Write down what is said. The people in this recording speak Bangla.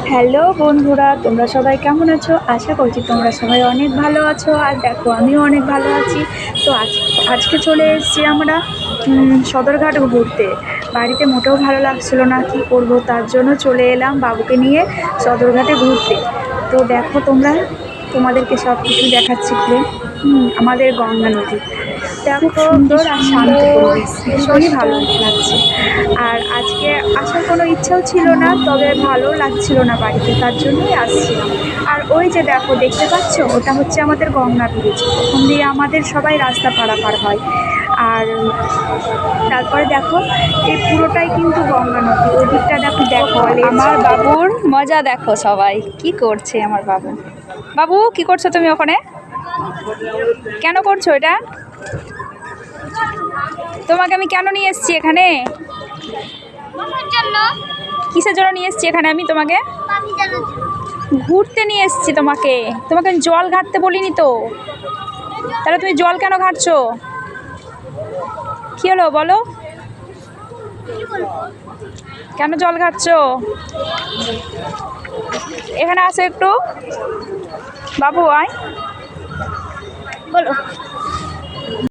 হ্যালো বন্ধুরা, তোমরা সবাই কেমন আছো? আশা করছি তোমরা সবাই অনেক ভালো আছো। আর দেখো, আমিও অনেক ভালো আছি। তো আজকে চলে এসেছি আমরা সদরঘাট ঘুরতে। বাড়িতে মোটেও ভালো লাগছিল না, কি করব, তার জন্য চলে এলাম বাবুকে নিয়ে সদরঘাটে ঘুরতে। তো দেখো তোমরা, তোমাদেরকে সব কিছু দেখাচ্ছি ঘুরে। আমাদের গঙ্গা নদী খুব দেখো কি সুন্দর আর শান্ত সুন্দর পরিবেশ, ভীষণই পরিবেশটা। ভালো লাগছে। আর আজকে আসার কোনো ইচ্ছাও ছিল না, তবে ভালো লাগছিল না বাড়িতে, তার জন্যই আসছিলাম। আর ওই যে দেখো, দেখতে পাচ্ছ, ওটা হচ্ছে আমাদের গঙ্গা ব্রিজ। ওখান দিয়ে আমাদের সবাই রাস্তা পারাপার হয়। আর তারপরে দেখো, এই পুরোটাই কিন্তু গঙ্গা নদী। ওই দিকটা দেখো, দেখো কলেজ। আমার বাবুর মজা, দেখো সবাই কি করছে। আমার বাবু, বাবু কি করছো তুমি ওখানে? কেন করছো এটা? তোমাকে আমি কেন নিয়ে এসেছি এখানে? কিসের জন্য নিয়ে এসেছি এখানে আমি তোমাকে? ঘুরতে নিয়ে এসেছি তোমাকে। তোমাকে আমি জল ঘাঁটতে বলিনি তো। তাহলে তুমি জল কেন ঘাঁটছো? কি হলো বলো, কেন জল ঘাঁটছো? এখানে আসো একটু, বাবু আয়, বলো।